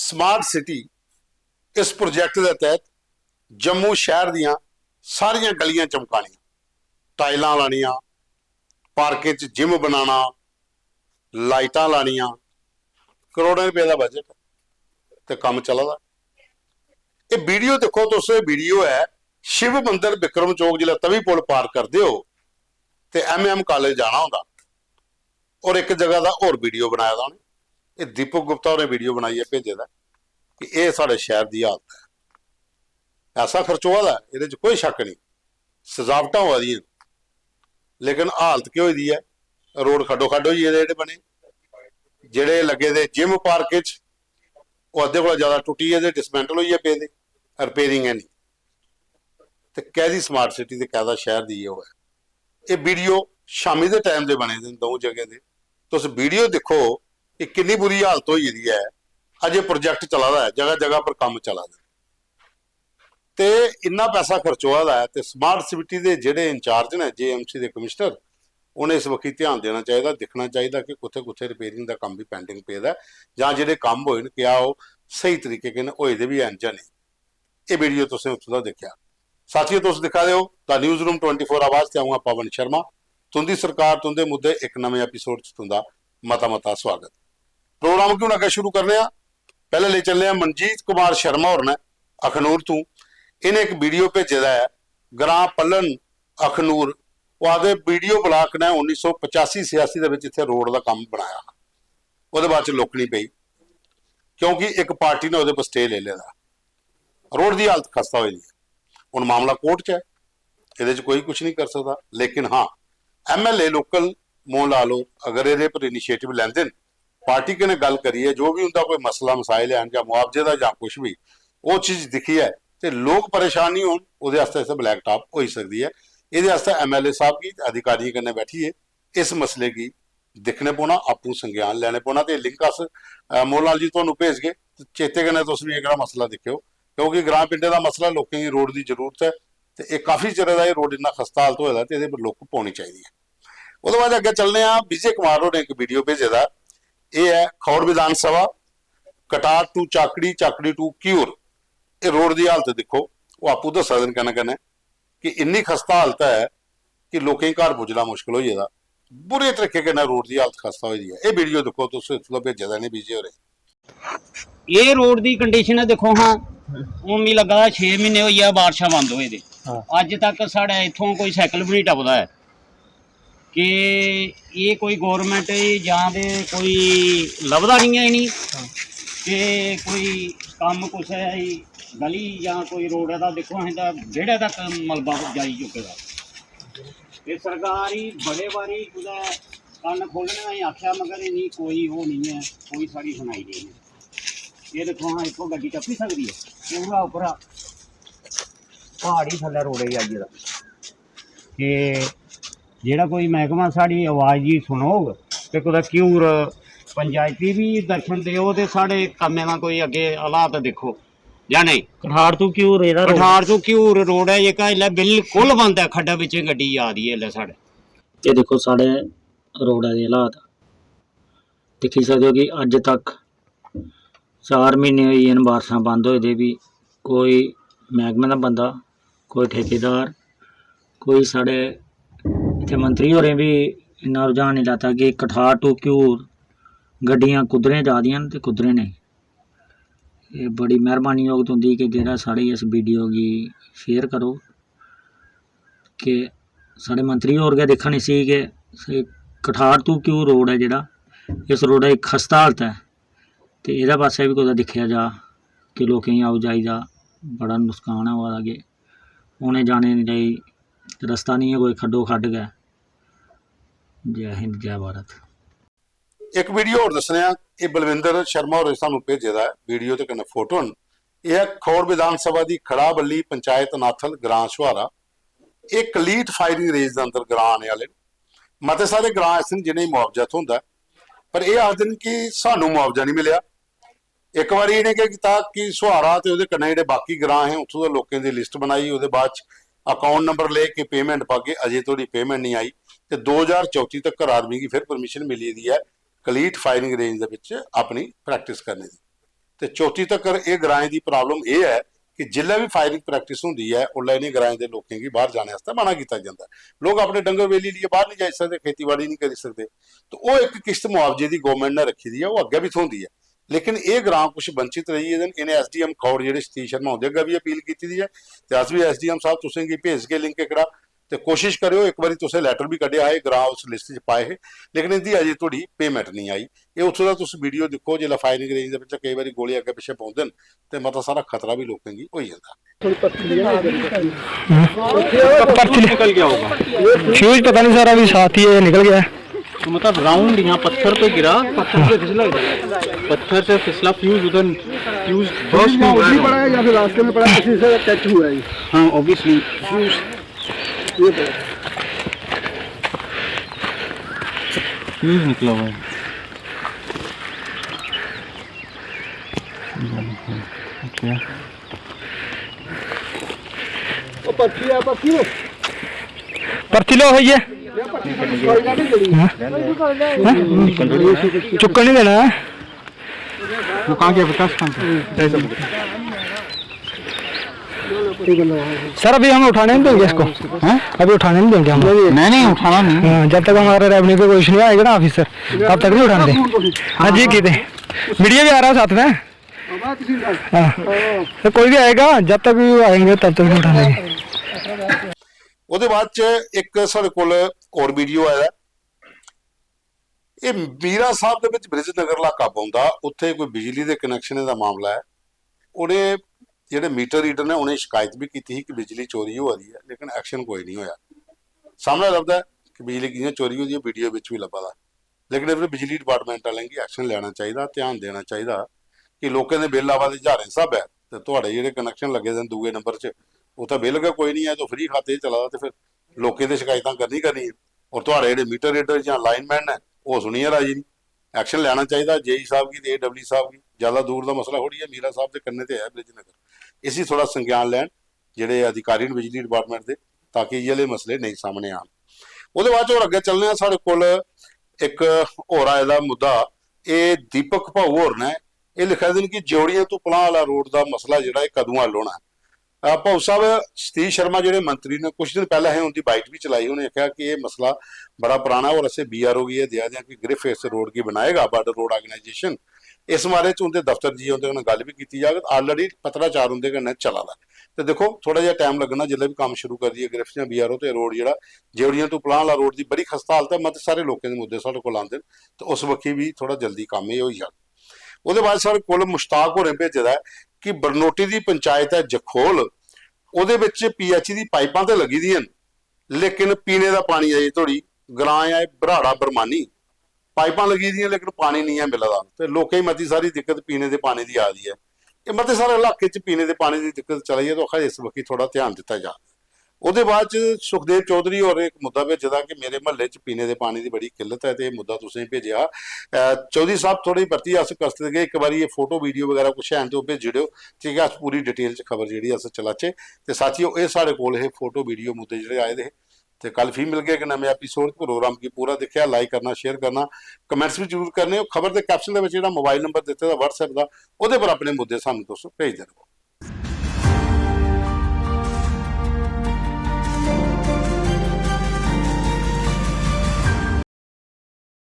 Smart city इस project के तहत जम्मू शहर दियां सारियां गलियां चमकानियां, टाइलां लानियां, पार्के च जिम बनाना, लाइटां लानियां, करोड़ों रुपए का बजट ते काम चला दा। ये वीडियो देखो तुस, वीडियो है शिव मंदिर बिक्रम चौक जिला तवी पुल पार करते हो तो MM कॉलेज जाना होंदा और एक जगह का होर वीडियो बनाया था उन्हें, दीपक गुप्ता उन्हें वीडियो बनाई है भेजे दा कि यह साढ़े शहर की हालत है। ऐसा खर्च हुआ दा, ये कोई शक नहीं, सजावट हो दी, लेकिन हालत क्या हुई है, रोड खड्डो खड्ड होई जेडे बने, जेडे लगे दे जिम पार्क अद्धे को ज्यादा टुटी है, डिसमेंटल हुई है पे दे, रिपेयरिंग है नहीं, तो कैदी स्मार्ट सिटी से कैदा शहर दी है। ये वीडियो शामी के टाइम के बने दो जगह के, तो उस वीडियो देखो कि कितनी बुरी हालत हो गई है। अजे प्रोजैक्ट चला रहा है, जगह जगह पर काम चला रहा है, तो इन्ना पैसा खर्च हुआ है। तो स्मार्ट सिटी के जोड़े इंचार्ज ने JMC के कमिश्नर, उन्हें इस वक्त ध्यान देना चाहिए, देखना चाहिए कि कुत्थे कुत्थे रिपेयरिंग का काम भी पेंडिंग पेदा है, जां जिहड़े काम होए ने क्या वो सही तरीके के होए दे भी हैं जां नहीं। ये वीडियो तुसीं उत्थों दा देखिया। साथियों तुसीं दिखा रहे हो द न्यूज़ रूम 24 आवाज़ ते आऊँगा पवन शर्मा। तुंदी सरकार तुंदे मुद्दे एक नवे एपीसोड च तुंदा मता मता स्वागत। प्रोग्राम क्यों अगे शुरू करने आ, पहले ले चलने मनजीत कुमार शर्मा होर ने अखनूर तू, इन्हें एक वीडियो भेजे दा है ग्रां पलन अखनूर। वो आदे वीडियो ब्लॉक ने 1985-86 इत्थे रोड का काम बनाया, वो बाद लुकनी पई क्योंकि एक पार्टी ने वो स्टे ले लिया। रोड की हालत खस्ता हुई है, हुण मामला कोर्ट च है, ये कोई कुछ नहीं कर सकता। लेकिन हाँ, MLA लोकल मोह ला लो, अगर ये पर इनिशिएटिव लेंदे पार्टी के ने गल करिए, जो भी उनका कोई मसला मसाइल है या मुआवजे का या कुछ भी वो चीज़ दिखी है तो लोग परेशान नहीं होन, उहदे वास्ते इस ब्लैक टॉप हो सकती है। ये MLA साहब की अधिकारियों कन्नै बैठिए, इस मसले की दिखने पौना, आपू संज्ञान लैने पौना। तो लिंक अस मोहन जी तुहानूं भेज गए, चेते कन्नै तुस भी एक मसला दिक्खिओ, क्योंकि ग्रां पिंडे का मसला लोगों की रोड की जरूरत है। तो यह काफ़ी चिर का रोड इन्ना खस्ता हालत होया तो ये लुक पानी चाहिए है। उसके बाद अगे चलने विजय कुमार होरें एक वीडियो भेजे दा, यह है खौड़ विधान सभा कटार टू चाकड़ी, चाकड़ी टू क्यूर। ये रोड की हालत देखो, वो आपू दस सकते कन्नै कन्नै कि इन्नी खस्ता हालत है कि लोगों घर पुजना मुश्किल हो जाता, बुरे तरीके के रोड की हालत खस्ता हुई है। ये वीडियो देखो तुम भेजे दा नहीं विजय होरें। ये रोड की कंडीशन है देखो। हाँ हूँ मी लगा 6 महीने हो गया बारिशां बंद हुए दे, अज तक साढ़े इत्थों कोई साइकिल भी नहीं टपदा है कि ये कोई गौरमेंट जां दे कोई लभदा नहीं है इन्हीं कि कोई काम कुछ है गली या कोई रोड का देखो अं बेड़े तक मलबा जाई चुके दा। ते सरकार ही बड़े बारी कुदै कन्न खोलने आख्या मगर इन्नी कोई वो नहीं है, कोई साड़ी सुनाई नहीं है। ये देखो हाँ इतों गड्डी टप्पी सकती है, पूरा उपरा पहाड़ी थल्ले रोड ही अज कि जेड़ा कोई महकमा साड़ी आवाज़ जी सुनोग तो कुदै घ्यूर पंचायती भी दर्शन देओ तो साढ़े कम्में का कोई अगे हालात देखो या नहीं। कठार तू घ्यूर कठार तू घ्यूर रोड है जेह्का इसलै बिल्कुल बंद है, खड्डा बिच गड्डी आ दी है इसलै साढ़े। ये देखो साढ़े रोड के हालात दिखी सकते हो कि अज तक 4 महीने होई गे बारिशां बंद होए दे भी कोई महकमे का बंदा, कोई ठेकेदार, कोई साढ़े इत्थे मंत्री होरें भी इन्ना रुझान नहीं लाता कि कठार टू घ्यूर गड्डियां कुद्धरें जा दियां ते कुद्धरें नहीं। ये बड़ी मेहरबानी योग तुंदी कि जेह्ड़ा साढ़ी इस वीडियो की शेयर करो कि साढ़े मंत्री होर गै दिक्खन इसी कि कठार टू घ्यूर रोड है जेह्ड़ा, इस रोड की खस्ता हालत है तो एह्दे पास्से भी कुदै दिक्खेआ जा कि लोकें गी आओ जाई दा बड़ा नुकसान होआ दा कि औने जाने लेई रस्ता नहीं है, कोई खड्डो खड्ड गै। जय हिंद जय भारत। एक वीडियो और दसने ये बलविंदर शर्मा होरें सानूं भेजे दा वीडियो ते कन्नै फोटो न। यह खौड़ विधान सभा की खड़ा बल्ली पंचायत नाथल ग्रां छुहारा, एक कलीट फायरिंग रेंज के अंदर ग्रां आने वाले मते सारे ग्रां ऐसे जिन्हें मुआवजा होंदा, पर यह आखदे न कि सानूं मुआवजा नहीं मिलिया। एक बार इन्हें क्या किया कि छुहारा ते उहदे कन्नै जिहड़े बाकी ग्रां है उत्थों दे लोकें दी लिस्ट बनाई, उहदे बाद अकाउंट नंबर लेके पेमेंट पाके अजे तोड़ी पेमेंट नहीं आई। तो 2034 तक आर्मी की फिर परमिशन मिली दी है कलीट फायरिंग रेंज के अपनी प्रैक्टिस करने की। ਤੇ ਚੌਥੀ तक ਇਹ ग्राएं ਦੀ प्रॉब्लम ਇਹ ਹੈ कि जिल्लै भी फायरिंग प्रैक्टिस होंदी है उसलै इन्हें ग्राएं के लोगों की बाहर जाने वास्ते मना किया जाता है। लोग अपने डंगर वेली लिए बाहर नहीं जा सकते, खेतीबाड़ी नहीं कर सकते, तो वो एक किश्त मुआवजे की गौरमेंट ने रखी दी है, वो अगे भी थोंदी है। लेकिन ये ग्रां कुछ वंचित रही है। इन्हें SDM खौड़ जो सतीश शर्मा होंगे अगर भी अपील की दी है, तो अस भी SDM साहब तुसें गी भेज के लिंक एकड़ा तो कोशिश करो, एक बार तुसें लैटर भी कढ़िया है, ग्रां उस लिस्ट च पाए है, लेकिन इहदी अजे थोड़ी पेमेंट नहीं आई। ये उत्थों दा तुस वीडियो देखो, जिसलै फायरिंग रेंज दे विच कई बार गोली अगे पिछे पौंदे न ते मतलब सारा खतरा भी लोकें गी होई जांदा। पर्ची निकल गया होगा, फ्यूज पता नहीं सर, अभी साथ ही निकल गया है। तो मतलब राउंड यहाँ पत्थर पे गिरा, पत्थर से फिसला, पत्थर से फिसला, फ्यूज उधर, फ्यूज बर्स्ट नहीं हुआ पड़ा है या फिर रास्ते में पड़ा, किसी से टच हुआ है? हाँ ऑब्वियसली फ्यूज ये पड़ा। फ्यूज निकला हुआ है। ओके वो पर्ची है, पर्ची है। पर्ची लो भैया, चुक्कर नहीं देना है। वो कहाँ गया विकास, कहाँ सर अभी हम उठाने नहीं देंगे इसको, हैं? अभी उठाने नहीं देंगे हम। मैं नहीं उठाना नहीं। हाँ, जब तक हमारा रेवेन्यू पे कुछ नहीं आएगा ना ऑफिसर, तब तक नहीं उठाने दें। हाँ जी, कहते मीडिया भी आ रहा है साथ में। हाँ, तो कोई भी आएगा, जब तक भी आएंगे तब तक नहीं उठाने देंगे। ਉਹਦੇ ਬਾਅਦ ਚ ਇੱਕ ਸਾਡੇ ਕੋਲ ਹੋਰ ਵੀਡੀਓ ਆਇਆ। ਇਹ ਮੀਰਾ ਸਾਹਿਬ ਦੇ ਵਿੱਚ ਬ੍ਰਿਜ ਨਗਰ ਇਲਾਕਾ ਪਾਉਂਦਾ, ਉੱਥੇ ਕੋਈ ਬਿਜਲੀ ਦੇ ਕਨੈਕਸ਼ਨ ਦਾ ਮਾਮਲਾ ਹੈ। ਉਹਨੇ ਜਿਹੜੇ ਮੀਟਰ ਰੀਡਰ ਨੇ ਉਹਨੇ ਸ਼ਿਕਾਇਤ ਵੀ ਕੀਤੀ ਸੀ ਕਿ ਬਿਜਲੀ ਚੋਰੀ ਹੋ ਰਹੀ ਹੈ, ਲੇਕਿਨ ਐਕਸ਼ਨ ਕੋਈ ਨਹੀਂ ਹੋਇਆ। ਸਾਹਮਣੇ ਲੱਭਦਾ ਕਿ ਬਿਜਲੀ ਕਿਵੇਂ ਚੋਰੀ ਹੋਈ ਹੈ, ਵੀਡੀਓ ਵਿੱਚ ਵੀ ਲੱਭਦਾ, ਲੇਕਿਨ ਇਹ ਬਿਜਲੀ ਡਿਪਾਰਟਮੈਂਟ ਵਾਲਿਆਂ ਨੂੰ ਐਕਸ਼ਨ ਲੈਣਾ ਚਾਹੀਦਾ, ਧਿਆਨ ਦੇਣਾ ਚਾਹੀਦਾ ਕਿ ਲੋਕਾਂ ਦੇ ਬਿੱਲ ਆਵਾ ਦੇ ਹਜ਼ਾਰਾਂ ਸਾਹਿਬ ਹੈ, ਤੇ ਤੁਹਾਡੇ ਜਿਹੜੇ ਕਨੈਕਸ਼ਨ ਲੱਗੇ ਨੇ ਦੂਏ ਨੰਬਰ 'ਚ ਉਹ ਤਾਂ ਬਿੱਲ ਕੋਈ ਨਹੀਂ ਹੈ, ਤਾਂ ਫ੍ਰੀ ਖਾਤੇ 'ਚ ਚਲਾਦਾ, ਤੇ ਫਿਰ ਲੋਕਾਂ ਦੇ ਸ਼ਿਕਾਇਤਾਂ ਕਰਨੀ ਹੈ। ਔਰ ਤੁਹਾਡੇ ਜਿਹੜੇ ਮੀਟਰ ਰੀਡਰ ਜਾਂ ਲਾਈਨਮੈਨ ਹੈ ਉਹ ਸੁਣੀਏ ਰਾਜੀ ਨਹੀਂ, ਐਕਸ਼ਨ ਲੈਣਾ ਚਾਹੀਦਾ। जेई ਸਾਹਿਬ की ਤੇ AW ਸਾਹਿਬ की, ਜ਼ਿਆਦਾ ਦੂਰ ਦਾ ਮਸਲਾ ਥੋੜੀ ਹੈ, ਮੀਰਾ ਸਾਹਿਬ ਦੇ ਕੰਨੇ ਤੇ ਹੈ ਬ੍ਰਿਜ ਨਗਰ। ਇਸੀ ਥੋੜਾ ਸੰਗਿਆਨ ਲੈਣ ਜਿਹੜੇ ਅਧਿਕਾਰੀ ਨੇ ਬਿਜਲੀ ਡਿਪਾਰਟਮੈਂਟ ਦੇ, ਤਾਂ ਕਿ ਇਹ ਵਾਲੇ ਮਸਲੇ ਨਹੀਂ ਸਾਹਮਣੇ ਆਉਣ। ਉਹਦੇ ਬਾਅਦ ਹੋਰ ਅੱਗੇ ਚੱਲਦੇ ਆ। ਸਾਡੇ ਕੋਲ ਇੱਕ ਹੋਰ ਆਇਆ ਦਾ ਮੁੱਦਾ, ਇਹ ਦੀਪਕ ਭਾਊ ਹੋਰ ਨੇ ਇਹ ਲਿਖਿਆ ਦਿਨ ਕਿ ਜੋੜੀਆਂ ਤੋਂ ਪਲਾਂ ਵਾਲਾ ਰੋਡ ਦਾ ਮਸਲਾ ਜਿਹੜਾ ਇਹ ਕਦੋਂ ਹੱਲ ਹੋਣਾ। ਭਾਊ ਸਾਹਿਬ ਸਤੀਸ਼ ਸ਼ਰਮਾ ਜਿਹੜੇ ਮੰਤਰੀ ਨੇ ਕੁਝ ਦਿਨ ਪਹਿਲਾਂ ਹੈ उनकी बाइट भी चलाई, उन्होंने कहा कि ये मसला बड़ा पुराना है और ऐसे BRO की दिया दिया कि ग्रिफ रोड की बनाएगा बॉर्डर रोड ऑर्गेनाइजेशन। इस बारे च उनके दफ्तर जी उनके गल भी की जाए, ऑलरेडी पत्राचार उनके कन्नै चला दा। तो देखो थोड़ा जिहा टाइम लगना, जिसले भी काम शुरू कर दिए ग्रिफ या BRO तो रोड जिहड़ा जेवड़ियां तो पलां वाला रोड की बड़ी खस्ता हालत है। मत सारे लोगों के मुद्दे साढ़े कोल आंदे तो उस बक्खी भी थोड़ा जल्दी काम ये होई जाए। ਉਹਦੇ बाद साढ़े कोल मुश्ताक होरें भेजे कि बरनोटी की पंचायत है जखोल, ਉਹਦੇ ਵਿੱਚ PH ਦੀ ਪਾਈਪਾਂ ਤੇ ਲੱਗੀ ਦੀਆਂ, ਲੇਕਿਨ ਪੀਣੇ ਦਾ ਪਾਣੀ ਅਜੇ ਥੋੜੀ ਗਰਾਂ ਆ ਬਰਾੜਾ ਬਰਮਾਨੀ ਪਾਈਪਾਂ ਲੱਗੀ ਦੀਆਂ, ਲੇਕਿਨ ਪਾਣੀ ਨਹੀਂ ਹੈ ਮਿਲਦਾ, ਤੇ ਲੋਕਾਂ ਹੀ ਮਤੀ ਸਾਰੀ ਦਿੱਕਤ ਪੀਣੇ ਦੇ ਪਾਣੀ ਦੀ ਆ ਰਹੀ ਹੈ। ਇਹ ਮਤੇ ਸਾਰੇ ਇਲਾਕੇ 'ਚ ਪੀਣੇ ਦੇ ਪਾਣੀ ਦੀ ਦਿੱਕਤ ਚਲੀ ਹੈ, ਤਾਂ ਆਖਾ ਇਸ ਵਕਤ ਥੋੜਾ ਧਿਆਨ ਦਿੱਤਾ ਜਾ। ਉਹਦੇ ਬਾਅਦ 'ਚ ਸੁਖਦੇਵ ਚੌਧਰੀ ਹੋਰ ਇੱਕ ਮੁੱਦਾ ਭੇਜਦਾ ਕਿ ਮੇਰੇ ਮਹੱਲੇ 'ਚ ਪੀਣੇ ਦੇ ਪਾਣੀ ਦੀ ਬੜੀ ਕਿੱਲਤ ਹੈ, ਤੇ ਇਹ ਮੁੱਦਾ ਤੁਸੀਂ ਭੇਜਿਆ। ਚੌਧਰੀ ਸਾਹਿਬ ਥੋੜੀ ਵਰਤੀ ਅਸ ਕਰ ਸਕਦੇ ਇੱਕ ਵਾਰੀ ਇਹ ਫੋਟੋ ਵੀਡੀਓ ਵਗੈਰਾ ਕੁਛ ਹੈ ਤੇ ਉਹ ਭੇਜ ਦਿਓ, ਠੀਕ ਹੈ। ਪੂਰੀ ਡਿਟੇਲ 'ਚ ਖਬਰ ਜਿਹੜੀ ਅਸ ਚਲਾਚੇ। ਤੇ ਸਾਥੀਓ ਇਹ ਸਾਡੇ ਕੋਲ ਇਹ ਫੋਟੋ ਵੀਡੀਓ ਮੁੱਦੇ ਜਿਹੜੇ ਆਏ ਦੇ, ਤੇ ਕੱਲ ਫਿਰ ਮਿਲ ਗਏ ਇੱਕ ਨਵੇਂ ਐਪੀਸੋਡ ਪ੍ਰੋਗਰਾਮ ਕੀ ਪੂਰਾ ਦੇਖਿਆ, ਲਾਈਕ ਕਰਨਾ, ਸ਼ੇਅਰ ਕਰਨਾ, ਕਮੈਂਟਸ ਵੀ ਜ਼ਰੂਰ ਕਰਨੇ। ਖਬਰ ਦੇ ਕੈਪਸ਼ਨ ਦੇ ਵਿੱਚ ਜਿਹੜਾ ਮੋਬਾਈਲ ਨੰਬਰ ਦਿੱਤੇ ਦਾ WhatsApp ਦਾ, ਉਹਦੇ ਪਰ ਆਪਣੇ ਮੁੱਦੇ ਸਾਨੂੰ ਦੋਸਤੋ ਭੇਜਦੇ ਰਹੋ।